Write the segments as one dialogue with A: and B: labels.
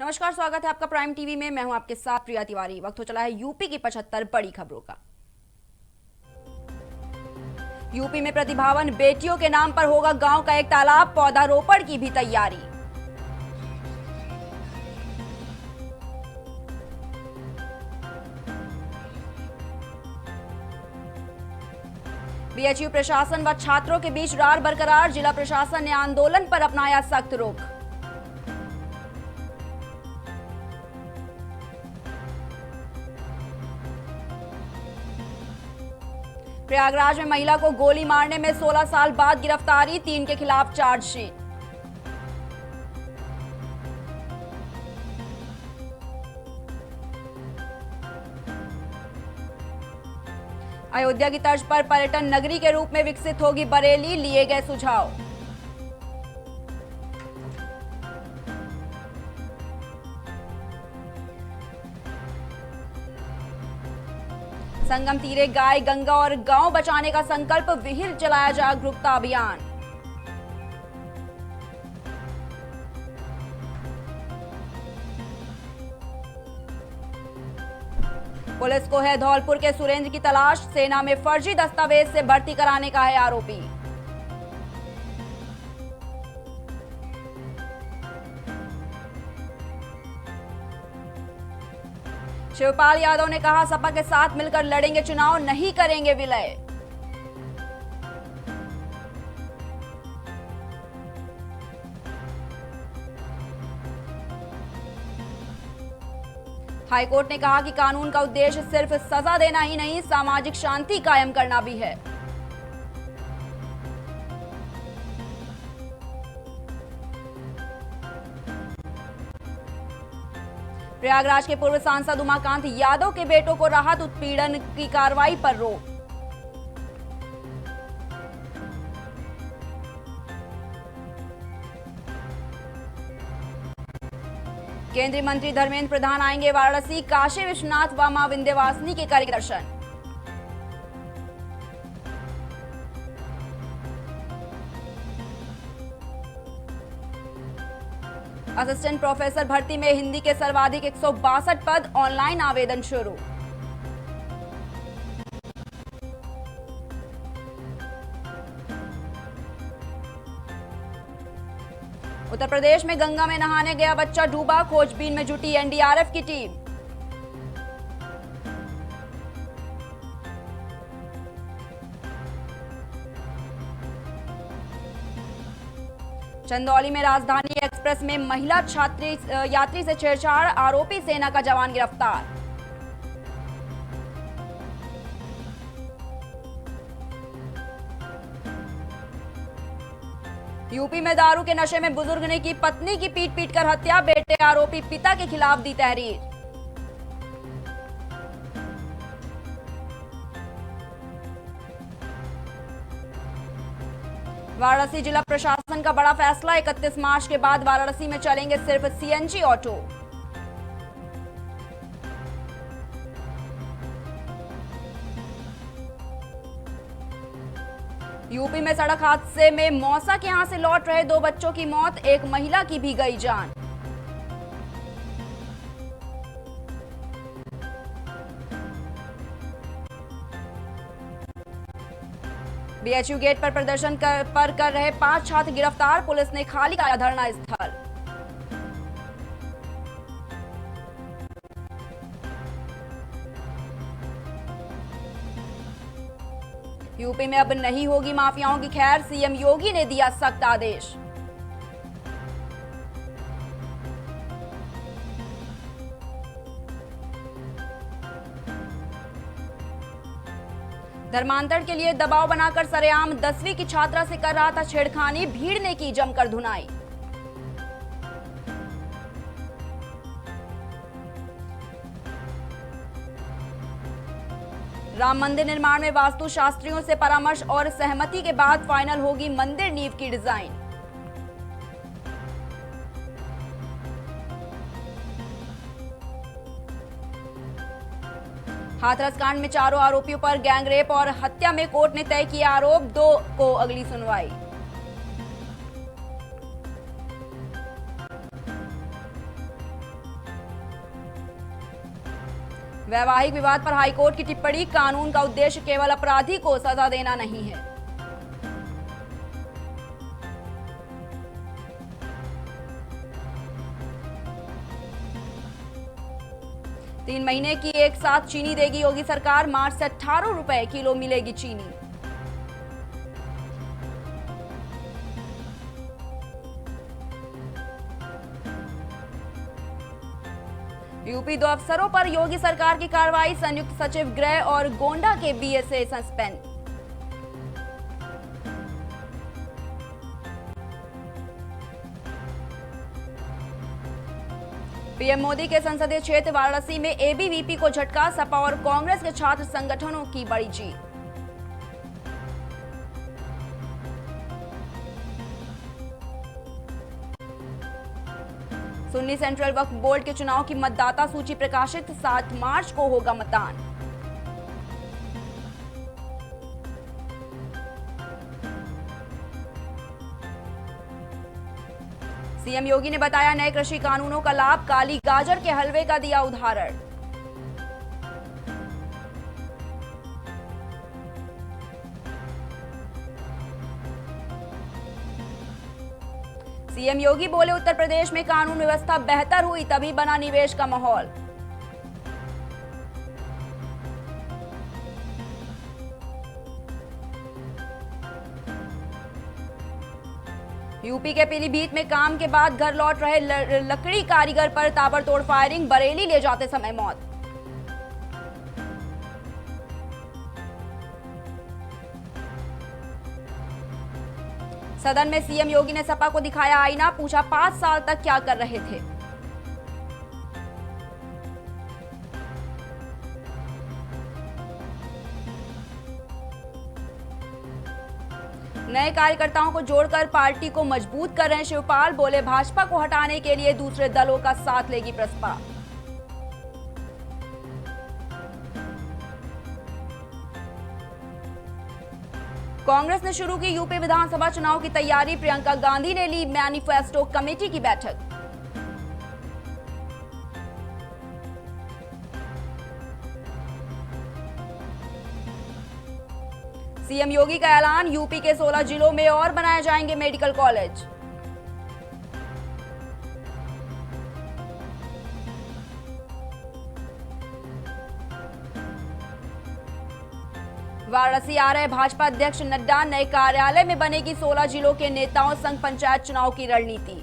A: नमस्कार, स्वागत है आपका प्राइम टीवी में। मैं हूं आपके साथ प्रिया तिवारी। वक्त हो चला है यूपी की 75 बड़ी खबरों का। यूपी में प्रतिभावान बेटियों के नाम पर होगा गांव का एक तालाब, पौधारोपण की भी तैयारी। बीएचयू प्रशासन व छात्रों के बीच रार बरकरार, जिला प्रशासन ने आंदोलन पर अपनाया सख्त रुख। प्रयागराज में महिला को गोली मारने में 16 साल बाद गिरफ्तारी, 3 के खिलाफ चार्जशीट। अयोध्या की तर्ज पर पर्यटन नगरी के रूप में विकसित होगी बरेली, लिए गए सुझाव। संगम तीरे गाय, गंगा और गांव बचाने का संकल्प, विहिर चलाया जागरूकता अभियान। पुलिस को है धौलपुर के सुरेंद्र की तलाश, सेना में फर्जी दस्तावेज से भर्ती कराने का है आरोपी। शिवपाल यादव ने कहा, सपा के साथ मिलकर लड़ेंगे चुनाव, नहीं करेंगे विलय। हाईकोर्ट ने कहा कि कानून का उद्देश्य सिर्फ सजा देना ही नहीं, सामाजिक शांति कायम करना भी है। प्रयागराज के पूर्व सांसद उमाकांत यादव के बेटों को राहत, उत्पीड़न की कार्रवाई पर रोक। केंद्रीय मंत्री धर्मेंद्र प्रधान आएंगे वाराणसी, काशी विश्वनाथ व मां विंध्यवासिनी के करेंगे दर्शन। असिस्टेंट प्रोफेसर भर्ती में हिंदी के सर्वाधिक 162 पद, ऑनलाइन आवेदन शुरू। उत्तर प्रदेश में गंगा में नहाने गया बच्चा डूबा, खोजबीन में जुटी एनडीआरएफ की टीम। चंदौली में राजधानी एक्सप्रेस में महिला यात्री से छेड़छाड़, आरोपी सेना का जवान गिरफ्तार। यूपी में दारू के नशे में बुजुर्ग ने की पत्नी की पीट कर हत्या, बेटे आरोपी पिता के खिलाफ दी तहरीर। वाराणसी जिला प्रशासन का बड़ा फैसला, 31 मार्च के बाद वाराणसी में चलेंगे सिर्फ सीएनजी ऑटो। यूपी में सड़क हादसे में मौसा के यहां से लौट रहे 2 बच्चों की मौत, एक महिला की भी गई जान। बीएचयू गेट पर प्रदर्शन कर रहे 5 छात्र गिरफ्तार, पुलिस ने खाली कराया धरना स्थल। यूपी में अब नहीं होगी माफियाओं की खैर, सीएम योगी ने दिया सख्त आदेश। धर्मांतरण के लिए दबाव बनाकर सरेआम 10वीं की छात्रा से कर रहा था छेड़खानी, भीड़ ने की जमकर धुनाई। राम मंदिर निर्माण में वास्तु शास्त्रियों से परामर्श और सहमति के बाद फाइनल होगी मंदिर नींव की डिजाइन। हाथरस कांड में चारों आरोपियों पर गैंगरेप और हत्या में कोर्ट ने तय किया आरोप, 2 को अगली सुनवाई। वैवाहिक विवाद पर हाईकोर्ट की टिप्पणी, कानून का उद्देश्य केवल अपराधी को सजा देना नहीं है। तीन महीने की एक साथ चीनी देगी योगी सरकार, मार्च से 18 रुपए किलो मिलेगी चीनी। यूपी 2 अफसरों पर योगी सरकार की कार्रवाई, संयुक्त सचिव गृह और गोंडा के बीएसए सस्पेंड। पीएम मोदी के संसदीय क्षेत्र वाराणसी में एबीवीपी को झटका, सपा और कांग्रेस के छात्र संगठनों की बड़ी जीत। सुन्नी सेंट्रल वक्फ बोर्ड के चुनाव की मतदाता सूची प्रकाशित, 7 मार्च को होगा मतदान। सीएम योगी ने बताया नए कृषि कानूनों का लाभ, काली गाजर के हलवे का दिया उदाहरण। सीएम योगी बोले उत्तर प्रदेश में कानून व्यवस्था बेहतर हुई तभी बना निवेश का माहौल। यूपी के पीलीभीत में काम के बाद घर लौट रहे लकड़ी कारीगर पर ताबड़तोड़ फायरिंग, बरेली ले जाते समय मौत। सदन में सीएम योगी ने सपा को दिखाया आईना, पूछा 5 साल तक क्या कर रहे थे। नए कार्यकर्ताओं को जोड़कर पार्टी को मजबूत कर रहे हैं शिवपाल, बोले भाजपा को हटाने के लिए दूसरे दलों का साथ लेगी प्रसपा। कांग्रेस ने शुरू की यूपी विधानसभा चुनाव की तैयारी, प्रियंका गांधी ने ली मैनिफेस्टो कमेटी की बैठक। सीएम योगी का ऐलान, यूपी के 16 जिलों में और बनाए जाएंगे मेडिकल कॉलेज। वाराणसी आ रहे भाजपा अध्यक्ष नड्डा, नए कार्यालय में बनेगी 16 जिलों के नेताओं संग पंचायत चुनाव की रणनीति।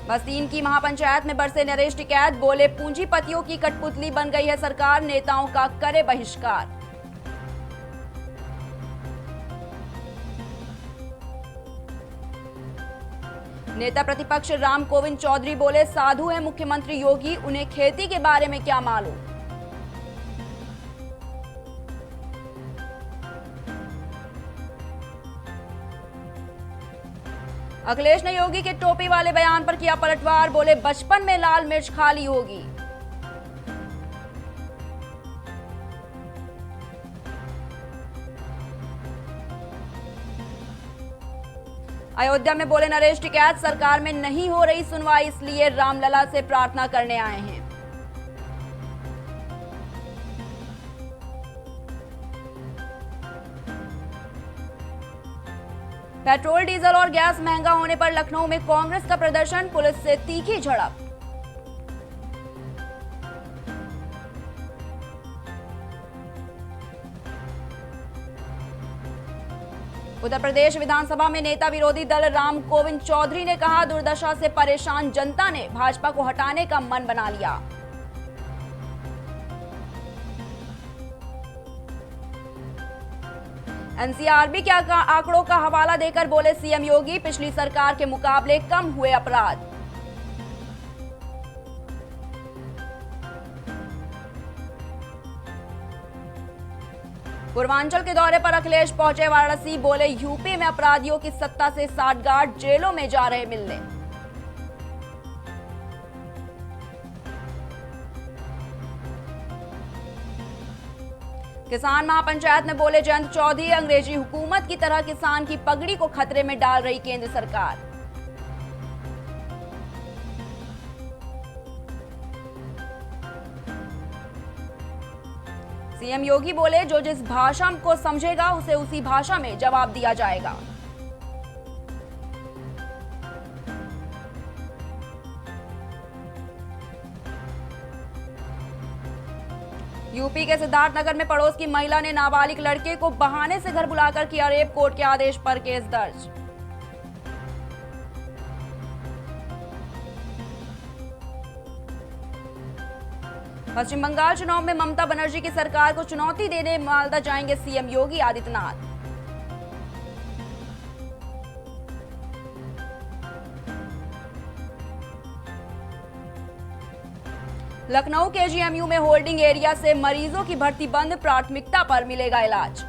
A: बस्तीन की महापंचायत में बरसे नरेश टिकैत, बोले पूंजीपतियों की कठपुतली बन गई है सरकार, नेताओं का करे बहिष्कार। नेता प्रतिपक्ष राम गोविंद चौधरी बोले साधु है मुख्यमंत्री योगी, उन्हें खेती के बारे में क्या मालूम। अखिलेश ने योगी के टोपी वाले बयान पर किया पलटवार, बोले बचपन में लाल मिर्च खा ली होगी। अयोध्या में बोले नरेश टिकैत, सरकार में नहीं हो रही सुनवाई इसलिए रामलला से प्रार्थना करने आए हैं। पेट्रोल डीजल और गैस महंगा होने पर लखनऊ में कांग्रेस का प्रदर्शन, पुलिस से तीखी झड़प। उत्तर प्रदेश विधानसभा में नेता विरोधी दल राम गोविंद चौधरी ने कहा दुर्दशा से परेशान जनता ने भाजपा को हटाने का मन बना लिया। एनसीआरबी के आंकड़ों का हवाला देकर बोले सीएम योगी, पिछली सरकार के मुकाबले कम हुए अपराध। पूर्वांचल के दौरे पर अखिलेश पहुंचे वाराणसी, बोले यूपी में अपराधियों की सत्ता से साठगांठ, जेलों में जा रहे मिलने। किसान महापंचायत में बोले जयंत चौधरी, अंग्रेजी हुकूमत की तरह किसान की पगड़ी को खतरे में डाल रही केंद्र सरकार। सीएम योगी बोले, जो जिस भाषा को समझेगा उसे उसी भाषा में जवाब दिया जाएगा। यूपी के सिद्धार्थनगर में पड़ोस की महिला ने नाबालिग लड़के को बहाने से घर बुलाकर किया रेप, कोर्ट के आदेश पर केस दर्ज। पश्चिम बंगाल चुनाव में ममता बनर्जी की सरकार को चुनौती देने मालदा जाएंगे सीएम योगी आदित्यनाथ। लखनऊ के जीएमयू में होल्डिंग एरिया से मरीजों की भर्ती बंद, प्राथमिकता पर मिलेगा इलाज।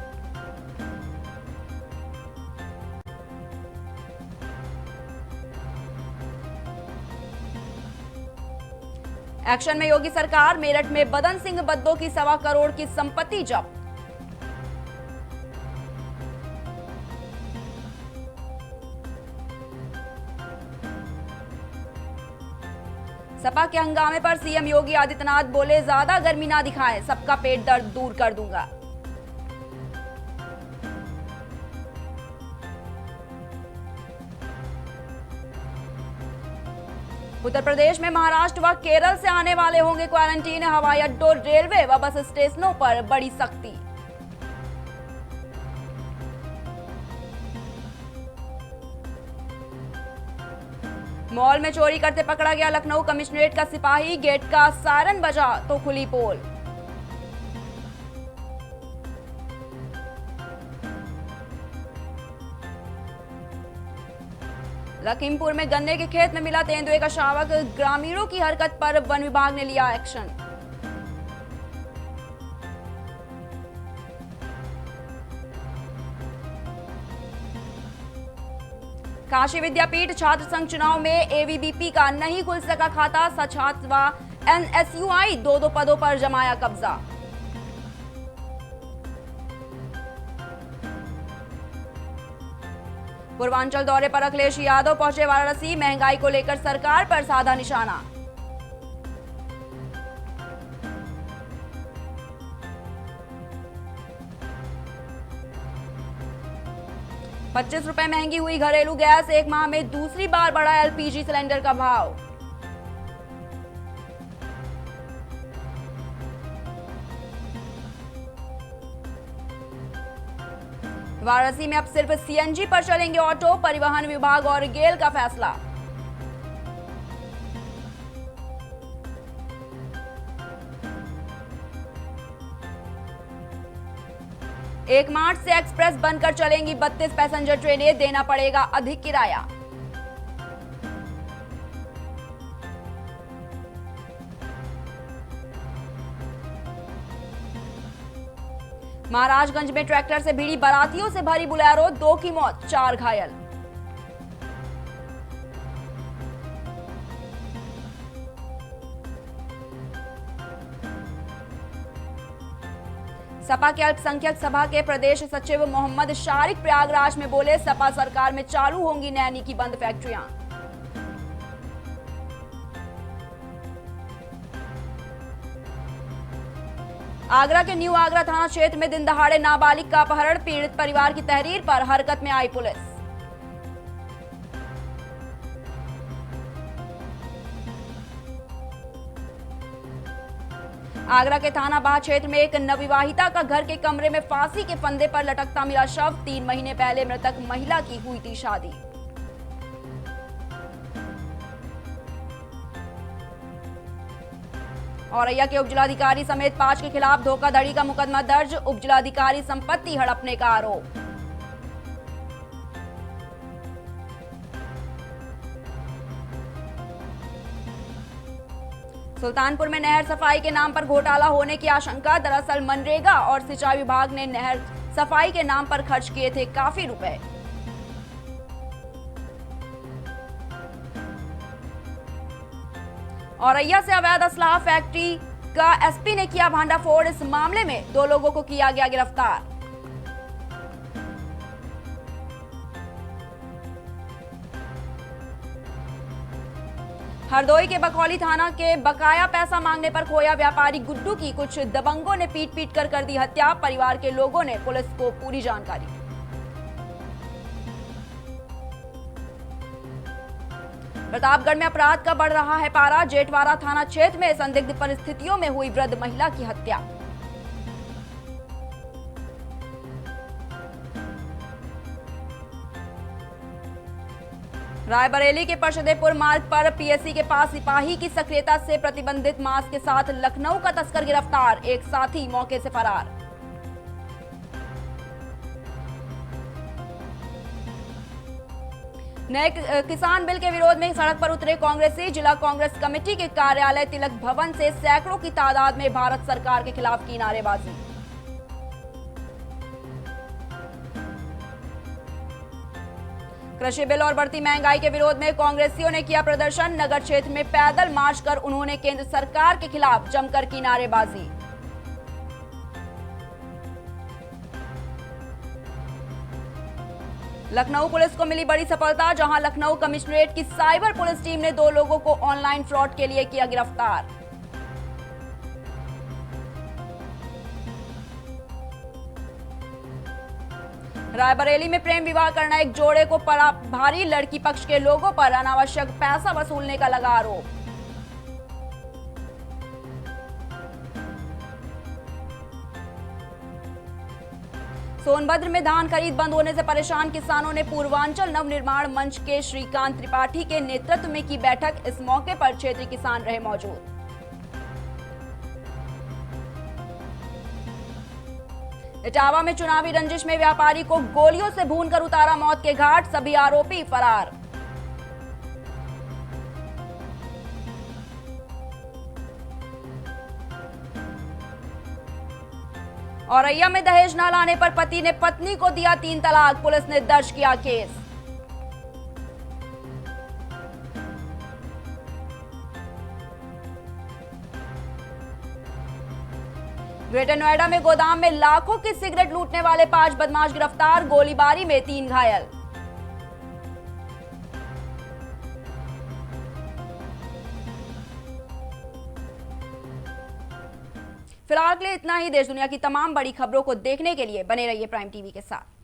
A: एक्शन में योगी सरकार, मेरठ में बदन सिंह बद्दो की 1.25 करोड़ की संपत्ति जब्त। सपा के हंगामे पर सीएम योगी आदित्यनाथ बोले, ज्यादा गर्मी ना दिखाएं, सबका पेट दर्द दूर कर दूंगा। उत्तर प्रदेश में महाराष्ट्र व केरल से आने वाले होंगे क्वारंटीन, हवाई अड्डों, रेलवे व बस स्टेशनों पर बड़ी सख्ती। मॉल में चोरी करते पकड़ा गया लखनऊ कमिश्नरेट का सिपाही, गेट का सायरन बजा तो खुली पोल। लखीमपुर में गन्ने के खेत में मिला तेंदुए का शावक, ग्रामीणों की हरकत पर वन विभाग ने लिया एक्शन। काशी विद्यापीठ छात्र संघ चुनाव में एबीवीपी का नहीं खुल सका खाता, सछात्र व एनएसयूआई 2 पदों पर जमाया कब्जा। पूर्वांचल दौरे पर अखिलेश यादव पहुंचे वाराणसी, महंगाई को लेकर सरकार पर साधा निशाना। ₹25 महंगी हुई घरेलू गैस, एक माह में दूसरी बार बढ़ा एलपीजी सिलेंडर का भाव। वाराणसी में अब सिर्फ सीएनजी पर चलेंगे ऑटो, परिवहन विभाग और गेल का फैसला। एक मार्च से एक्सप्रेस बनकर चलेंगी 32 पैसेंजर ट्रेनें, देना पड़ेगा अधिक किराया। महाराजगंज में ट्रैक्टर से भिड़ी बारातियों से भरी बुलेरो, 2 की मौत, 4 घायल। सपा के अल्पसंख्यक सभा के प्रदेश सचिव मोहम्मद शारिक प्रयागराज में बोले, सपा सरकार में चालू होंगी नैनी की बंद फैक्ट्रियां। आगरा के न्यू आगरा थाना क्षेत्र में दिन दहाड़े नाबालिग का अपहरण, पीड़ित परिवार की तहरीर पर हरकत में आई पुलिस। आगरा के थाना बाह क्षेत्र में एक नवविवाहिता का घर के कमरे में फांसी के फंदे पर लटकता मिला शव, 3 महीने पहले मृतक महिला की हुई थी शादी। औरैया के उपजिलाधिकारी समेत 5 के खिलाफ धोखाधड़ी का मुकदमा दर्ज, उपजिलाधिकारी संपत्ति हड़पने का आरोप। सुल्तानपुर में नहर सफाई के नाम पर घोटाला होने की आशंका, दरअसल मनरेगा और सिंचाई विभाग ने नहर सफाई के नाम पर खर्च किए थे काफी रुपए। औरैया से अवैध असलाह फैक्ट्री का एसपी ने किया भांडाफोड़, इस मामले में 2 लोगों को किया गया गिरफ्तार। हरदोई के बकौली थाना के बकाया पैसा मांगने पर खोया व्यापारी गुड्डू की कुछ दबंगों ने पीट पीट कर दी हत्या। परिवार के लोगों ने पुलिस को पूरी जानकारी दी। प्रतापगढ़ में अपराध का बढ़ रहा है पारा। जेठवाड़ा थाना क्षेत्र में संदिग्ध परिस्थितियों में हुई वृद्ध महिला की हत्या। रायबरेली के परशदेपुर मार्ग पर पीएससी के पास सिपाही की सक्रियता से प्रतिबंधित मांस के साथ लखनऊ का तस्कर गिरफ्तार। एक साथी मौके से फरार। नए किसान बिल के विरोध में सड़क पर उतरे कांग्रेसी। जिला कांग्रेस कमेटी के कार्यालय तिलक भवन से सैकड़ों की तादाद में भारत सरकार के खिलाफ की नारेबाजी। कृषि बिल और बढ़ती महंगाई के विरोध में कांग्रेसियों ने किया प्रदर्शन। नगर क्षेत्र में पैदल मार्च कर उन्होंने केंद्र सरकार के खिलाफ जमकर की नारेबाजी। लखनऊ पुलिस को मिली बड़ी सफलता, जहां लखनऊ कमिश्नरेट की साइबर पुलिस टीम ने 2 लोगों को ऑनलाइन फ्रॉड के लिए किया गिरफ्तार। रायबरेली में प्रेम विवाह करना एक जोड़े को पड़ा भारी। लड़की पक्ष के लोगों पर अनावश्यक पैसा वसूलने का लगा आरोप। सोनभद्र में धान खरीद बंद होने से परेशान किसानों ने पूर्वांचल नवनिर्माण मंच के श्रीकांत त्रिपाठी के नेतृत्व में की बैठक। इस मौके पर क्षेत्रीय किसान रहे मौजूद। इटावा में चुनावी रंजिश में व्यापारी को गोलियों से भूनकर उतारा मौत के घाट। सभी आरोपी फरार। औरैया में दहेज न लाने पर पति ने पत्नी को दिया 3 तलाक। पुलिस ने दर्ज किया केस। ग्रेटर नोएडा में गोदाम में लाखों की सिगरेट लूटने वाले 5 बदमाश गिरफ्तार। गोलीबारी में 3 घायल। फिलहाल के लिए इतना ही। देश दुनिया की तमाम बड़ी खबरों को देखने के लिए बने रहिए प्राइम टीवी के साथ।